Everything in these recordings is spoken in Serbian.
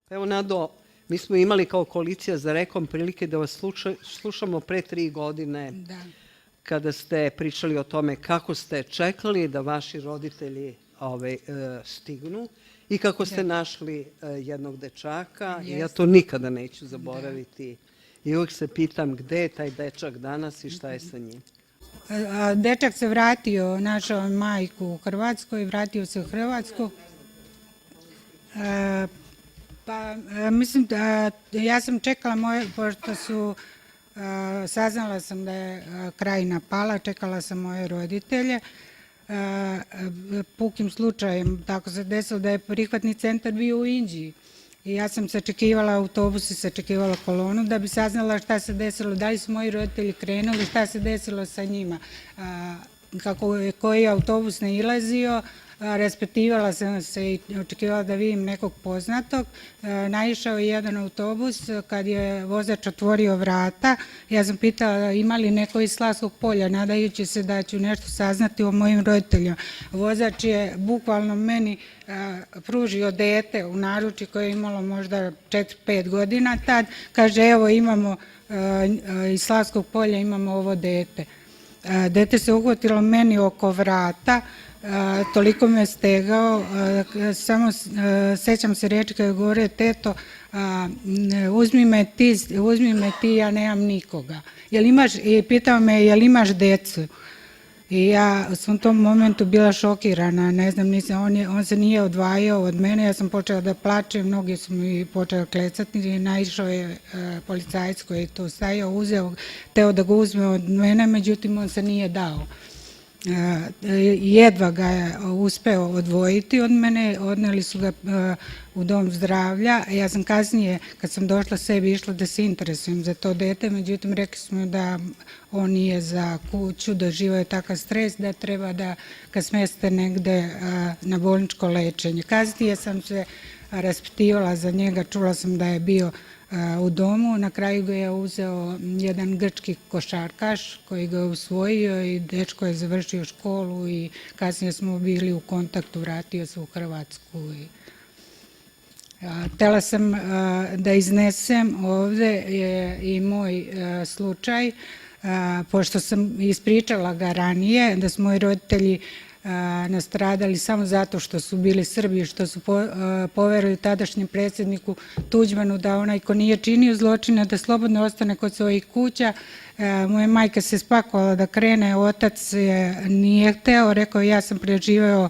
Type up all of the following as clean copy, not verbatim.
Evo, Nado, mi smo imali kao koalicija za Rekom prilike da vas slušamo pre 3 godine kada ste pričali o tome kako ste čekali da vaši roditelji stignu i kako ste našli jednog dečaka. I ja to nikada neću zaboraviti. I uvijek se pitam gde je taj dečak danas i šta je sa njim. Dečak se vratio, našao majku u Hrvatskoj, vratio se u Hrvatsku. Pa mislim da ja sam čekala pošto saznala sam da je Krajina pala, čekala sam moje roditelje. Pukim slučajem tako se desilo da je prihvatni centar bio u Inđiji. I ja sam sačekivala autobus i sačekivala kolonu da bi saznala šta se desilo, da li su moji roditelji krenuli, šta se desilo sa njima. Kako je koji autobus nailazio, raspitivala sam se i očekivala da vidim nekog poznatog. Naišao je jedan autobus, kad je vozač otvorio vrata, ja sam pitala ima li neko iz Slavskog Polja, nadajući se da ću nešto saznati o mojim roditeljima. Vozač je bukvalno meni pružio dete u naruči koje je imalo možda 4-5 godina tad. Kaže, evo imamo iz Slavskog Polja imamo ovo dete. Dete se uhvatilo meni oko vrata, toliko me stegao, samo sećam se reči kada je govorio teto, uzmi me ti, ja nemam nikoga. I pitao me, jel imaš decu? I ja sam u tom momentu bila šokirana, ne znam, on se nije odvajao od mene, ja sam počela da plačem, mnogi su mi počeli klecati i naišao je policajac koji je tu stajao, teo da ga uzme od mene, međutim on se nije dao. Jedva ga je uspeo odvojiti od mene, odneli su ga u dom zdravlja. Ja sam kasnije, kad sam došla sebi, išla da se interesujem za to dete, međutim rekli smo da on nije za kuću, doživao je takav stres da treba da ga smeste negde na bolničko lečenje. Kasnije sam se raspitivala za njega, čula sam da je bio u domu, na kraju ga je uzeo jedan grčki košarkaš koji ga je usvojio i dečko je završio školu i kasnije smo bili u kontaktu, vratio se u Hrvatsku. Htela sam da iznesem ovde i moj slučaj, pošto sam ispričala ga ranije, da su moji roditelji nastradali samo zato što su bili Srbi, što su poverili tadašnjem predsjedniku Tuđmanu da onaj ko nije činio zločine da slobodno ostane kod svojih kuća. Moja majka se spakovala da krene, otac nije hteo, rekao ja sam preživeo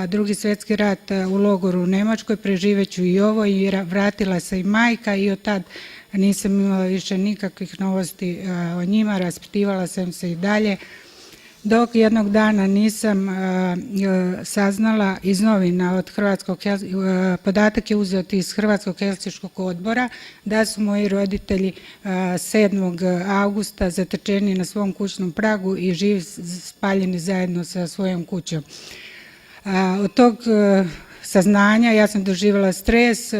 Drugi svjetski rat u logoru u Nemačkoj, preživeću i ovo i vratila se i majka i od tad nisam imala više nikakvih novosti o njima, raspitivala sam se i dalje. Dok jednog dana nisam saznala iz novina od podatak je uzet iz Hrvatskog helsinškog odbora da su moji roditelji 7. augusta zatečeni na svom kućnom pragu i živi spaljeni zajedno sa svojom kućom. Od tog saznanja ja sam doživjela stres,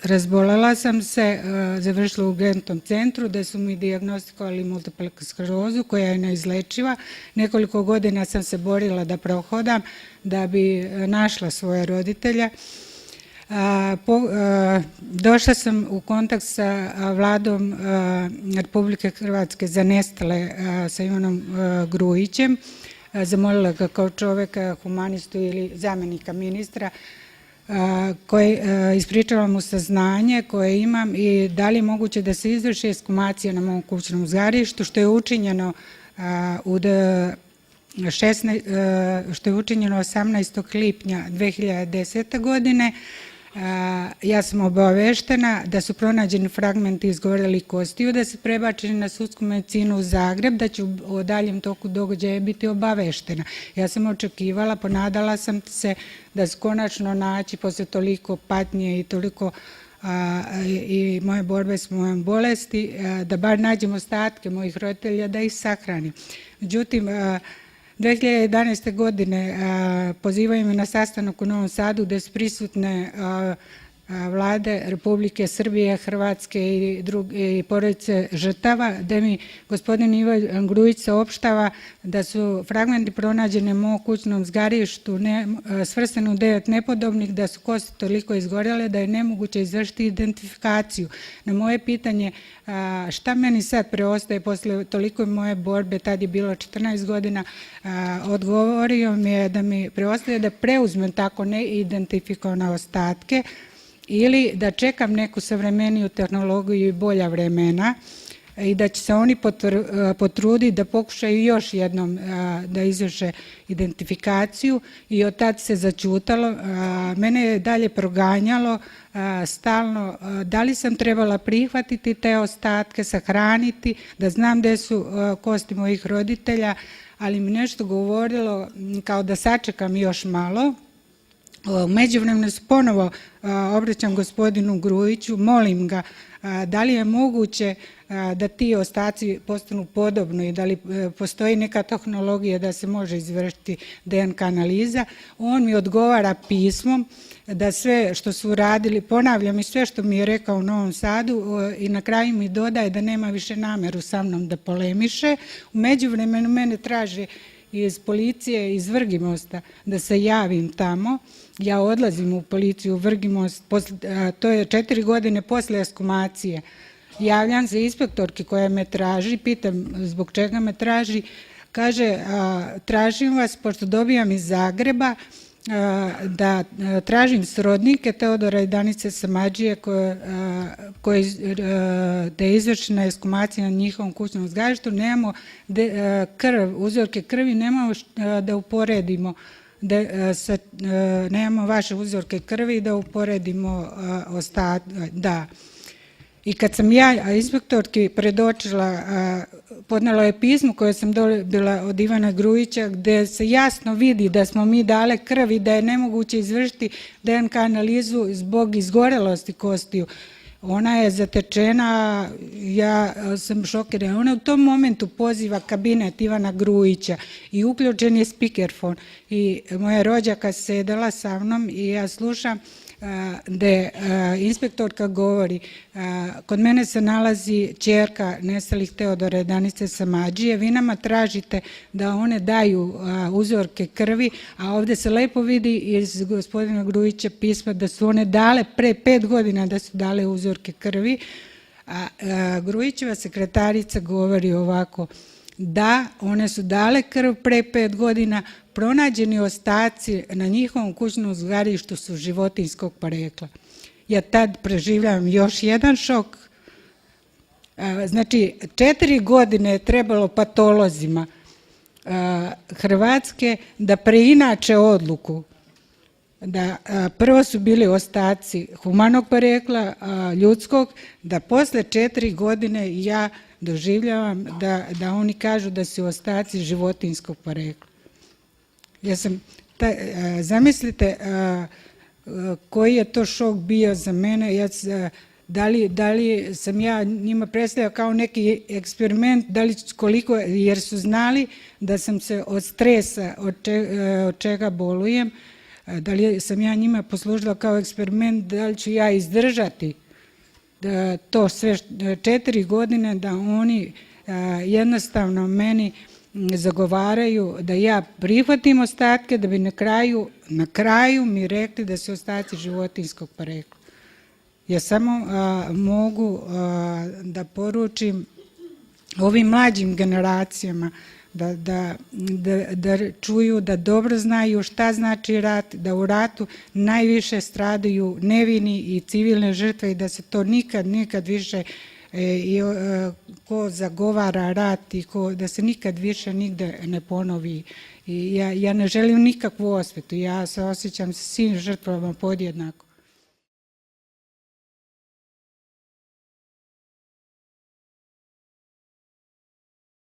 razbolela sam se, završila u urgentnom centru gde su mi dijagnostikovali multiplu sklerozu koja je neizlečiva. Nekoliko godina sam se borila da prohodam da bi našla svoje roditelje. Došla sam u kontakt sa vladom Republike Hrvatske za nestale sa Ivanom Grujićem. Zamolila ga kao čoveka, humanistu ili zamenika ministra, ispričala mu saznanje koje imam i da li je moguće da se izvrši ekshumacija na mom kućnom zgarištu, što je učinjeno 18. lipnja 2010. godine. Ja sam obaveštena da su pronađeni fragmenti izgorelih kostiju, da se prebačeni na sudsku medicinu u Zagreb, da ću o daljem toku događaja biti obaveštena. Ja sam očekivala, ponadala sam se da se konačno naći posle toliko patnje i toliko i moje borbe s mojom bolesti, da bar nađem ostatke mojih roditelja da ih sahranim. Međutim, 2011. godine pozivaju me na sastanak u Novom Sadu gde su prisutne Vlade Republike Srbije, Hrvatske i porodice žrtava, da mi gospodin Ivo Grujić saopštava da su fragmenti pronađene u mom kućnom zgarištu svrstani u 9 nepodobnih, da su kosti toliko izgorjele da je nemoguće izvršiti identifikaciju. Na moje pitanje šta meni sad preostaje posle toliko moje borbe, tad je bilo 14 godina, odgovorio mi je da mi preostaje da preuzmem tako neidentifikovane ostatke ili da čekam neku savremeniju tehnologiju i bolja vremena i da će se oni potruditi da pokušaju još jednom da izvrše identifikaciju i od tad se začutalo. Mene je dalje proganjalo stalno da li sam trebala prihvatiti te ostatke, sahraniti, da znam gde su kosti mojih roditelja, ali mi nešto govorilo kao da sačekam još malo. U međuvremenu se ponovo obraćam gospodinu Grujiću, molim ga da li je moguće da ti ostaci postanu podobni i da li postoji neka tehnologija da se može izvršiti DNK analiza. On mi odgovara pismom da sve što su radili, ponavljam i sve što mi je rekao u Novom Sadu i na kraju mi dodaje da nema više nameru sa mnom da polemiše. U međuvremenu mene traže iz policije iz Vrgimosta da se javim tamo. Ja odlazim u policiju u Vrgimost, to je 4 godine posle ekshumacije. Javljam se inspektorki koja me traži, pitam zbog čega me traži. Kaže, tražim vas, pošto dobijam iz Zagreba, da tražim srodnike Teodora i Danice Samardžije da je izvršena ekshumacija na njihovom kućnom zgarištu. Nemamo uzorke krvi, nemamo da uporedimo, nemamo vaše uzorke krvi da uporedimo da. I kad sam ja inspektorki predočila, podnela je pismo koje sam dobila od Ivana Grujića gde se jasno vidi da smo mi dale krv i da je nemoguće izvršiti DNK analizu zbog izgorelosti kostiju. Ona je zatečena, ja sam šokirana. Ona u tom momentu poziva kabinet Ivana Grujića i uključen je speakerfon. I moja rođaka sedela sa mnom i ja slušam gde inspektorka govori, kod mene se nalazi ćerka nestalih Teodora i Danice Samardžije, vi nama tražite da one daju uzorke krvi, a ovde se lepo vidi iz gospodina Grujića pisma da su one dale pre 5 godina da su dale uzorke krvi, a Grujićeva sekretarica govori ovako, da, one su dale krv pre 5 godina, pronađeni ostaci na njihovom kućnom zgarištu su životinjskog porekla. Ja tad preživljavam još jedan šok. Znači, 4 godine je trebalo patolozima Hrvatske da preinače odluku da prvo su bili ostaci humanog porekla, ljudskog, da posle 4 godine ja doživljavam da oni kažu da su ostaci životinjskog porekla. Zamislite koji je to šok bio za mene, da li sam ja njima predstavljala kao neki eksperiment, jer su znali da sam se od stresa, od čega bolujem, da li sam ja njima poslužila kao eksperiment, da li ću ja izdržati to sve 4 godine, da oni jednostavno meni zagovaraju da ja prihvatim ostatke, da bi na kraju mi rekli da su ostaci životinjskog porekla. Ja samo mogu da poručim ovim mlađim generacijama da čuju, da dobro znaju šta znači rat, da u ratu najviše stradaju nevini i civilne žrtve i da se to nikad više ko zagovara rat i da se nikad više nigde ne ponovi. Ja ne želim nikakvu osvetu, ja se osjećam sa svim žrtvama podjednako.